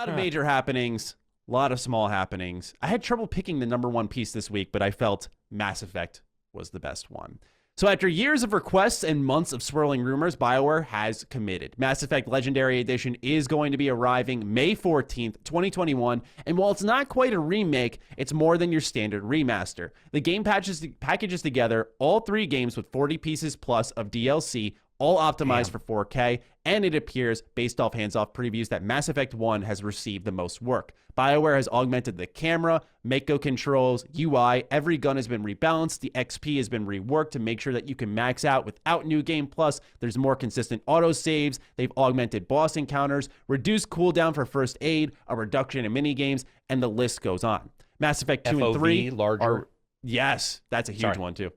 lot of major happenings, a lot of small happenings. I had trouble picking the number one piece this week, but I felt Mass Effect was the best one. So after years of requests and months of swirling rumors, BioWare has committed. Mass Effect Legendary Edition is going to be arriving May 14th, 2021, and while it's not quite a remake, it's more than your standard remaster. The game packages together all 3 games with 40 pieces plus of DLC, all optimized for 4K, and it appears, based off hands-off previews, that Mass Effect 1 has received the most work. BioWare has augmented the camera, Mako controls, UI, every gun has been rebalanced, the XP has been reworked to make sure that you can max out without New Game Plus, there's more consistent auto-saves, they've augmented boss encounters, reduced cooldown for first aid, a reduction in minigames, and the list goes on. Mass Effect 2 and 3 larger. Yes, that's a huge one too.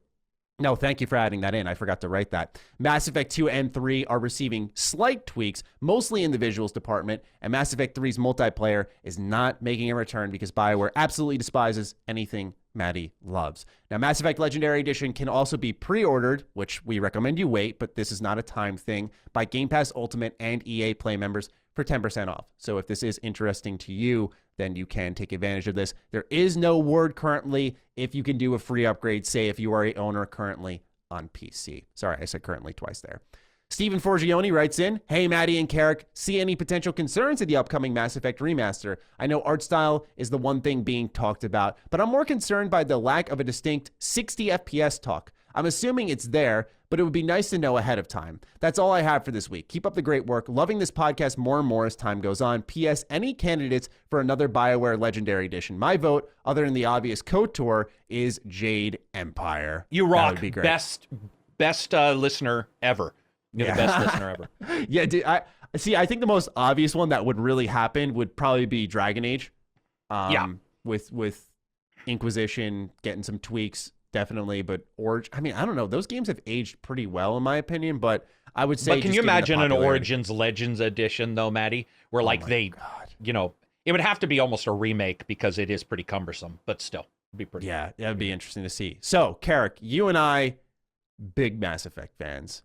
No, thank you for adding that in. I forgot to write that. Mass Effect 2 and 3 are receiving slight tweaks, mostly in the visuals department, and Mass Effect 3's multiplayer is not making a return because BioWare absolutely despises anything Maddie loves. Now, Mass Effect Legendary Edition can also be pre-ordered, which we recommend you wait, but this is not a time thing, by Game Pass Ultimate and EA Play members for 10% off. So if this is interesting to you, then you can take advantage of this. There is no word currently if you can do a free upgrade, say if you are a owner currently on PC. Sorry, I said currently twice there. Stephen Forgione writes in, hey, Maddie and Carrick, see any potential concerns in the upcoming Mass Effect remaster? I know art style is the one thing being talked about, but I'm more concerned by the lack of a distinct 60 FPS talk. I'm assuming it's there, but it would be nice to know ahead of time. That's all I have for this week. Keep up the great work. Loving this podcast more and more as time goes on. P.S. Any candidates for another BioWare Legendary Edition? My vote, other than the obvious KOTOR, is Jade Empire. You rock. That would be great. Best listener ever. You're the best listener ever. Yeah, dude, I think the most obvious one that would really happen would probably be Dragon Age. With Inquisition getting some tweaks. Definitely, but I don't know. Those games have aged pretty well, in my opinion, but I would say. But can you imagine an Origins Legends edition, though, Maddie? Where, it would have to be almost a remake because it is pretty cumbersome, but still, it'd be pretty. Yeah, that would be interesting to see. So, Carrick, you and I, big Mass Effect fans.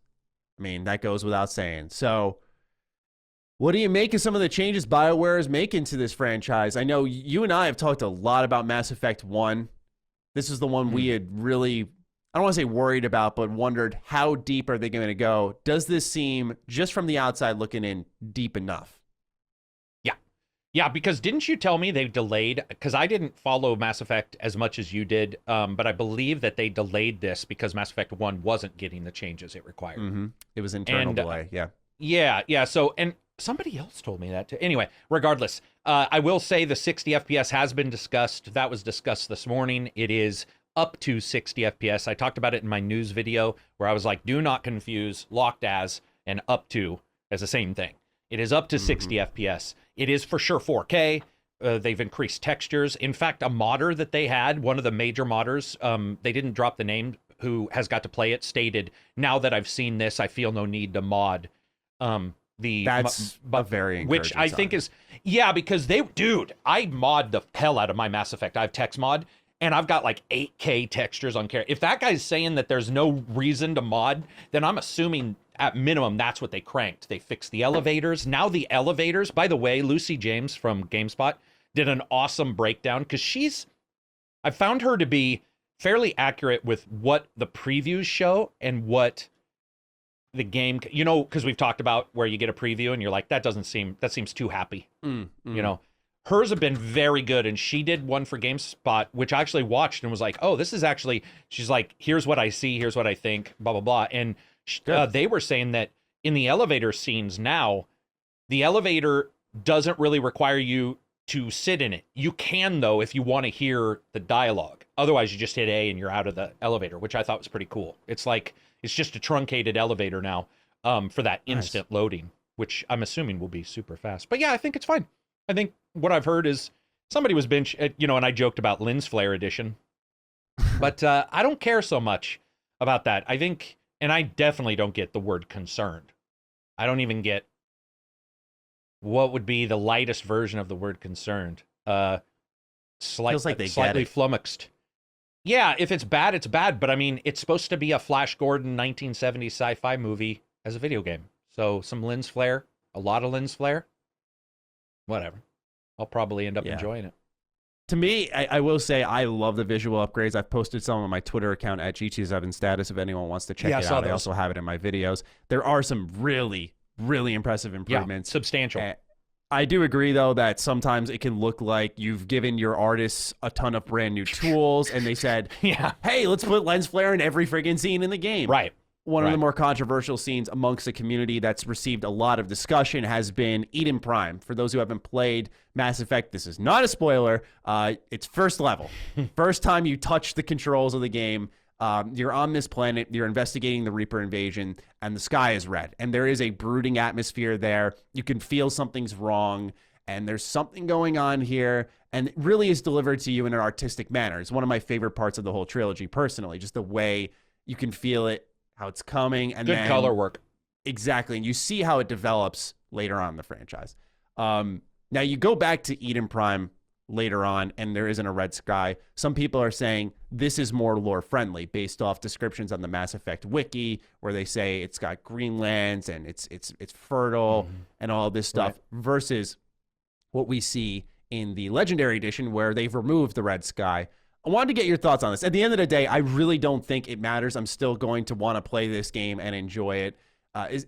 I mean, that goes without saying. So, what do you make of some of the changes BioWare is making to this franchise? I know you and I have talked a lot about Mass Effect 1. This is the one we had really, I don't want to say worried about, but wondered how deep are they going to go? Does this seem, just from the outside looking in, deep enough? Yeah, because didn't you tell me they delayed, because I didn't follow Mass Effect as much as you did, but I believe that they delayed this because Mass Effect 1 wasn't getting the changes it required. Mm-hmm. It was internal delay, yeah. Yeah, so, and somebody else told me that too. Anyway, regardless, I will say the 60 FPS has been discussed. That was discussed this morning. It is up to 60 FPS. I talked about it in my news video where I was like, do not confuse locked as and up to as the same thing. It is up to 60 FPS. It is for sure 4K. They've increased textures. In fact, a modder that they had, one of the major modders, they didn't drop the name, who has got to play it, stated, now that I've seen this, I feel no need to mod that's a very encouraging which I think is, because I mod the hell out of my Mass Effect. I have text mod, and I've got like 8K textures on care. If that guy's saying that there's no reason to mod, then I'm assuming at minimum that's what they cranked. They fixed the elevators. Now the elevators, by the way, Lucy James from GameSpot did an awesome breakdown because I found her to be fairly accurate with what the previews show and what the game, because we've talked about where you get a preview and you're like, that seems too happy. Hers have been very good, and she did one for GameSpot, which I actually watched and was like, oh, this is actually, she's like, here's what I see, here's what I think, blah, blah, blah. And they were saying that in the elevator scenes now, the elevator doesn't really require you to sit in it. You can, though, if you want to hear the dialogue. Otherwise, you just hit A and you're out of the elevator, which I thought was pretty cool. It's like, it's just a truncated elevator now for that instant loading, which I'm assuming will be super fast. But yeah, I think it's fine. I think what I've heard is somebody was and I joked about lens flare edition, but I don't care so much about that. I think, and I definitely don't get the word concerned. I don't even get what would be the lightest version of the word concerned. Feels like they slightly get it. flummoxed. Yeah, if it's bad, it's bad. But I mean, it's supposed to be a Flash Gordon 1970s sci-fi movie as a video game. So some lens flare, a lot of lens flare, whatever. I'll probably end up Yeah. enjoying it. To me, I will say I love the visual upgrades. I've posted some on my Twitter account at GT7 Status if anyone wants to check Yeah, I it saw out. I those. also have it in my videos. There are some really, really impressive Yeah, improvements. substantial. I do agree, though, that sometimes it can look like you've given your artists a ton of brand new tools, and they said, Yeah. hey, let's put lens flare in every friggin' scene in the game. Right. One of Right. the more controversial scenes amongst the community that's received a lot of discussion has been Eden Prime. For those who haven't played Mass Effect, this is not a spoiler. It's first level. First time you touch the controls of the game, you're on this planet, you're investigating the Reaper invasion, and the sky is red. And there is a brooding atmosphere there. You can feel something's wrong, and there's something going on here. And it really is delivered to you in an artistic manner. It's one of my favorite parts of the whole trilogy, personally, just the way you can feel it, how it's coming, and Good then, color work. exactly, and you see how it develops later on in the franchise. Now you go back to Eden Prime later on, and there isn't a red sky. Some people are saying this is more lore friendly, based off descriptions on the Mass Effect wiki, where they say it's got green lands and it's fertile and all this stuff, versus what we see in the Legendary Edition, where they've removed the red sky. I wanted to get your thoughts on this. At the end of the day, I really don't think it matters. I'm still going to want to play this game and enjoy it. I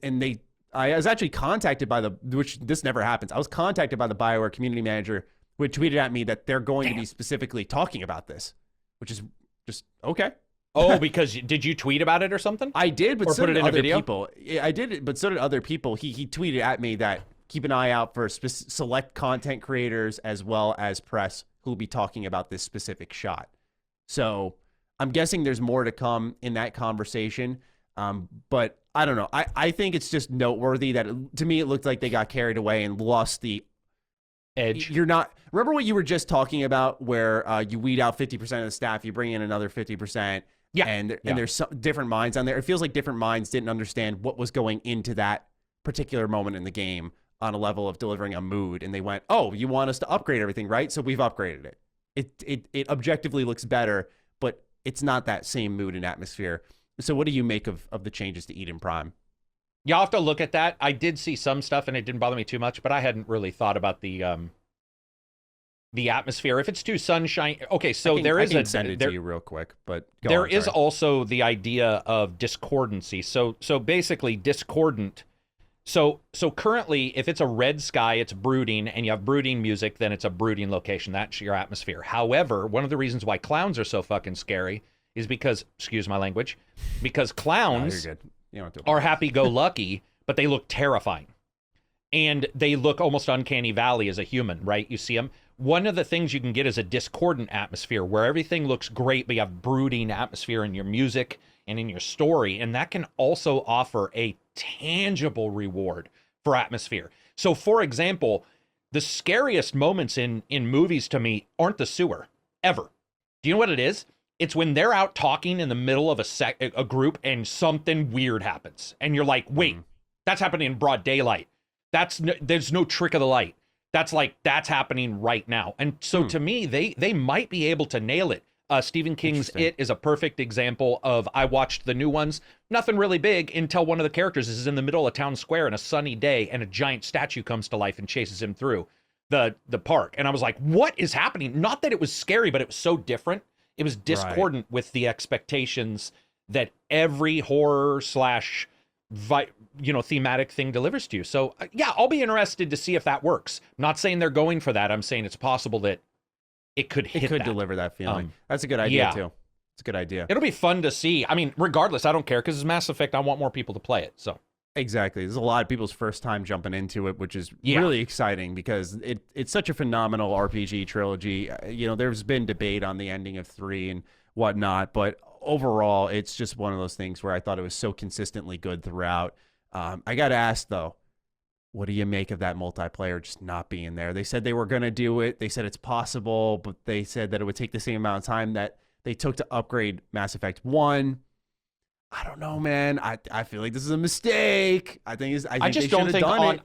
was actually contacted by which this never happens. I was contacted by the BioWare community manager, who had tweeted at me that they're going to be specifically talking about this, which is just okay. Oh, because did you tweet about it or something? I did, but Or so put it did in a other video? people. Yeah, I did, but so did other people. He tweeted at me that keep an eye out for select content creators as well as press who will be talking about this specific shot. So I'm guessing there's more to come in that conversation. But I don't know. I think it's just noteworthy that to me it looked like they got carried away and lost the Edge. You're not. Remember what you were just talking about, where you weed out 50% of the staff, you bring in another 50%. Yeah. And there's some different minds on there. It feels like different minds didn't understand what was going into that particular moment in the game on a level of delivering a mood, and they went, "Oh, you want us to upgrade everything, right? So we've upgraded it. It objectively looks better, but it's not that same mood and atmosphere." So what do you make of the changes to Eden Prime? You'll have to look at that. I did see some stuff, and it didn't bother me too much, but I hadn't really thought about the atmosphere. If it's too sunshine, okay. So I can send it to you real quick, but there is also the idea of discordancy. So basically discordant. So currently, if it's a red sky, it's brooding, and you have brooding music, then it's a brooding location. That's your atmosphere. However, one of the reasons why clowns are so fucking scary is because, excuse my language, because clowns are happy-go-lucky, but they look terrifying. And they look almost uncanny valley as a human, right? You see them. One of the things you can get is a discordant atmosphere where everything looks great, but you have brooding atmosphere in your music and in your story. And that can also offer a tangible reward for atmosphere. So, for example, the scariest moments in movies to me aren't the sewer, ever. Do you know what it is? It's when they're out talking in the middle of a group and something weird happens. And you're like, wait, that's happening in broad daylight. There's no trick of the light. That's happening right now. And so to me, they might be able to nail it. Stephen King's It is a perfect example of, I watched the new ones, nothing really big until one of the characters is in the middle of town square on a sunny day and a giant statue comes to life and chases him through the park. And I was like, what is happening? Not that it was scary, but it was so different. It was discordant with the expectations that every horror slash thematic thing delivers to you. So yeah, I'll be interested to see if that works. I'm not saying they're going for that. I'm saying it's possible that it could deliver that feeling. That's a good idea too. It's a good idea. It'll be fun to see. I mean, regardless, I don't care because it's Mass Effect. I want more people to play it. So exactly, there's a lot of people's first time jumping into it, which is really exciting because it's such a phenomenal RPG trilogy. There's been debate on the ending of 3 and whatnot, but overall, it's just one of those things where I thought it was so consistently good throughout. I got to ask though, what do you make of that multiplayer just not being there? They said they were going to do it. They said it's possible, but they said that it would take the same amount of time that they took to upgrade Mass Effect 1. I don't know, man. I feel like this is a mistake. I think they should have done it.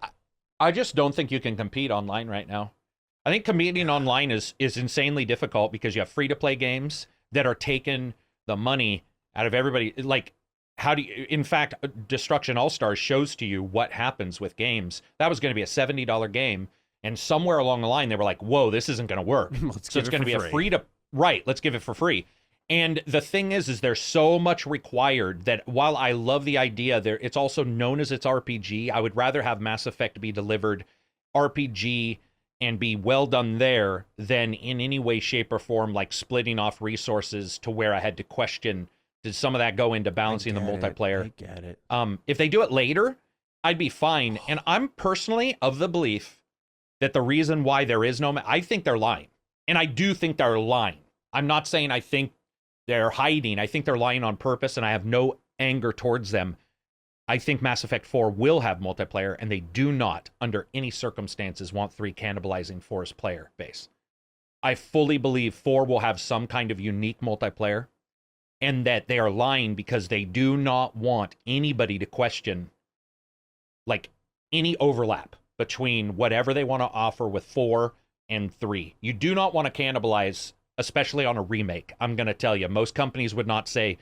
I just don't think you can compete online right now. I think competing online is insanely difficult because you have free-to-play games that are taking the money out of everybody. Like, how do you, in fact, Destruction All-Stars shows to you what happens with games. That was going to be a $70 game, And somewhere along the line, they were like, whoa, this isn't going to work. So it's going to be a free to, right, let's give it for free. And the thing is there's so much required that while I love the idea there, it's also known as its RPG. I would rather have Mass Effect be delivered RPG and be well done there than in any way, shape, or form, like splitting off resources to where I had to question, did some of that go into balancing the multiplayer? I get it. If they do it later, I'd be fine. And I'm personally of the belief that the reason why there is no, I think they're lying. And I do think they're lying. I'm not saying I think they're hiding. I think they're lying on purpose, and I have no anger towards them. I think Mass Effect 4 will have multiplayer, and they do not, under any circumstances, want 3 cannibalizing 4's player base. I fully believe 4 will have some kind of unique multiplayer, and that they are lying because they do not want anybody to question, like, any overlap between whatever they want to offer with 4 and 3. You do not want to cannibalize, especially on a remake. I'm going to tell you, most companies would not say,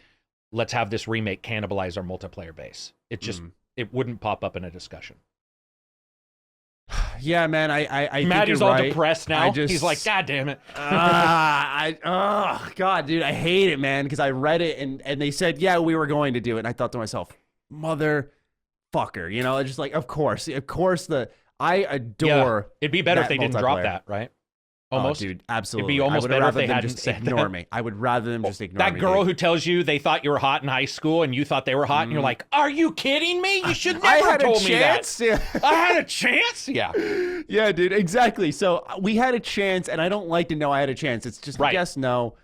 let's have this remake cannibalize our multiplayer base. It just, it wouldn't pop up in a discussion. Yeah, man, I think Maddie's you're all right. depressed now. He's like, God damn it. God, dude, I hate it, man, because I read it and they said, yeah, we were going to do it. And I thought to myself, motherfucker, you know, just like, of course, I adore. It'd be better if they didn't drop that, right? Almost, dude, absolutely. It'd be almost better if they hadn't just said ignore that. me. I would rather them just ignore me. That girl who tells you they thought you were hot in high school and you thought they were hot, and you're like, "Are you kidding me? You should never have told me that." Yeah. I had a chance. Yeah, yeah, dude, exactly. So we had a chance, and I don't like to know I had a chance. It's just yes, no.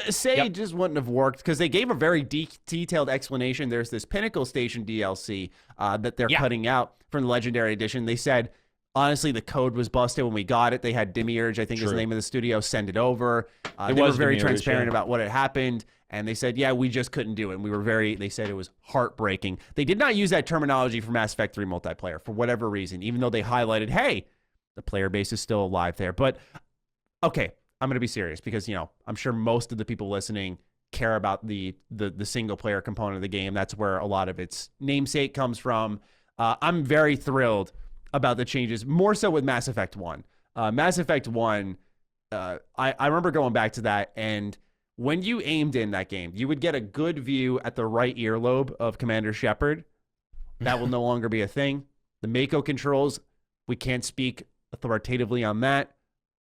Say it just wouldn't have worked because they gave a very detailed explanation. There's this Pinnacle Station DLC that they're cutting out from the Legendary Edition. They said, honestly, the code was busted when we got it. They had Demiurge, I think is the name of the studio, send it over. They were very transparent about what had happened. And they said, yeah, we just couldn't do it. And they said it was heartbreaking. They did not use that terminology for Mass Effect 3 multiplayer for whatever reason, even though they highlighted, hey, the player base is still alive there. But, okay, I'm going to be serious because, you know, I'm sure most of the people listening care about the single player component of the game. That's where a lot of its namesake comes from. I'm very thrilled about the changes, more so with Mass Effect 1. Mass Effect 1, I remember going back to that, and when you aimed in that game, you would get a good view at the right earlobe of Commander Shepard. That will no longer be a thing. The Mako controls, we can't speak authoritatively on that.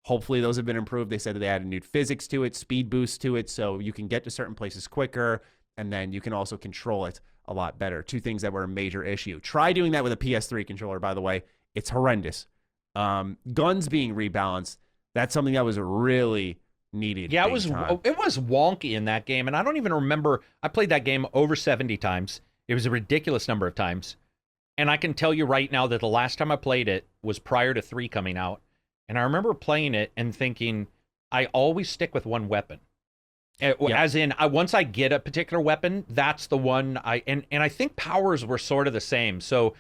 Hopefully those have been improved. They said that they added new physics to it, speed boost to it, so you can get to certain places quicker, and then you can also control it a lot better. 2 things that were a major issue. Try doing that with a PS3 controller, by the way. It's horrendous. Guns being rebalanced, that's something that was really needed. Yeah, it was wonky in that game, and I don't even remember. I played that game over 70 times. It was a ridiculous number of times. And I can tell you right now that the last time I played it was prior to 3 coming out. And I remember playing it and thinking, I always stick with one weapon. As in, once I get a particular weapon, that's the one and I think powers were sort of the same. So,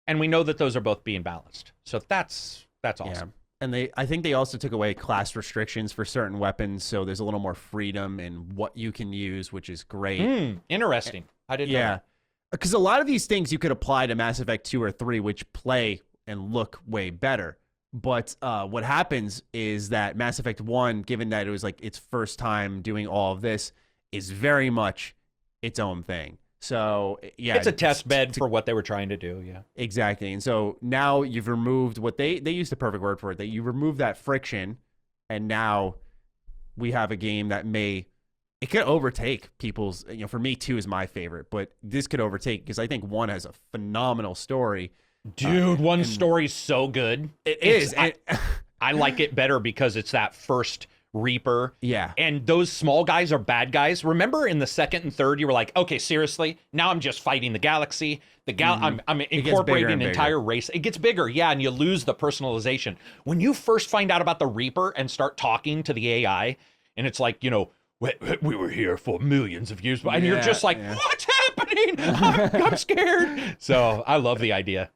and we know that those are both being balanced. So that's awesome. Yeah. And I think they also took away class restrictions for certain weapons, so there's a little more freedom in what you can use, which is great. Interesting. I didn't know that. Because a lot of these things you could apply to Mass Effect 2 or 3, which play and look way better. But what happens is that Mass Effect 1, given that it was like its first time doing all of this, is very much its own thing. So, yeah. It's a test bed for what they were trying to do, yeah. Exactly. And so now you've removed what they used the perfect word for it, that you remove that friction, and now we have a game that it could overtake people's, you know, for me, 2 is my favorite, but this could overtake, because I think 1 has a phenomenal story. Dude, 1 story's so good. It is. I like it better because it's that first Reaper. Yeah. And those small guys are bad guys. Remember in the 2nd and 3rd, you were like, okay, seriously, now I'm just fighting the galaxy. I'm incorporating an entire race. It gets bigger, yeah, and you lose the personalization. When you first find out about the Reaper and start talking to the AI, and it's like, you know, we were here for millions of years, and you're just like, what's happening? I'm scared. So I love the idea.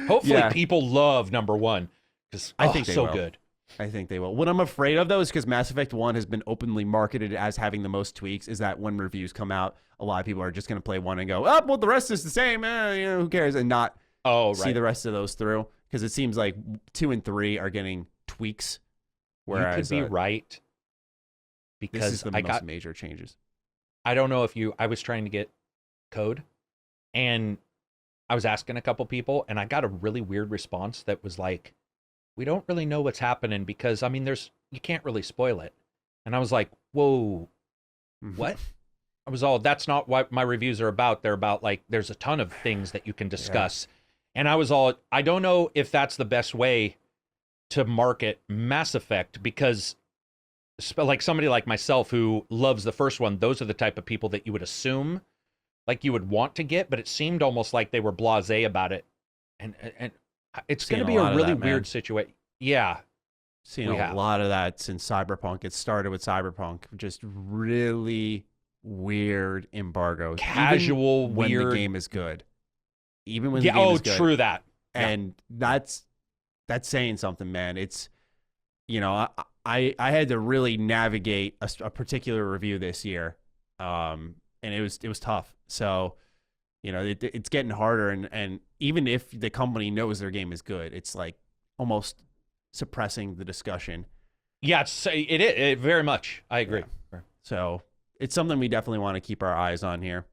Hopefully people love number 1, because I think so good. I think they will. What I'm afraid of, though, is because Mass Effect 1 has been openly marketed as having the most tweaks, is that when reviews come out, a lot of people are just going to play 1 and go, oh, well, the rest is the same. You know, who cares? And not see the rest of those through. because it seems like 2 and 3 are getting tweaks. Whereas you could be right, because this is the most major changes. I don't know if I was trying to get code, and I was asking a couple people, and I got a really weird response that was like, we don't really know what's happening because, I mean, you can't really spoil it. And I was like, whoa, what? I was all, that's not what my reviews are about. They're about, like, there's a ton of things that you can discuss. Yeah. And I was all, I don't know if that's the best way to market Mass Effect, because like somebody like myself who loves the first one, those are the type of people that you would assume like you would want to get, but it seemed almost like they were blasé about it. And it's going to be a really weird situation. Yeah. Seen a lot of that since Cyberpunk. It started with Cyberpunk, just really weird embargoes. Casual, even when weird. the game is good. Even when the game is good. True that. And that's saying something, man. It's, I had to really navigate a particular review this year, and it was tough. So, it's getting harder, and even if the company knows their game is good, it's like almost suppressing the discussion. Yeah, it very much. I agree. Yeah. So it's something we definitely want to keep our eyes on here.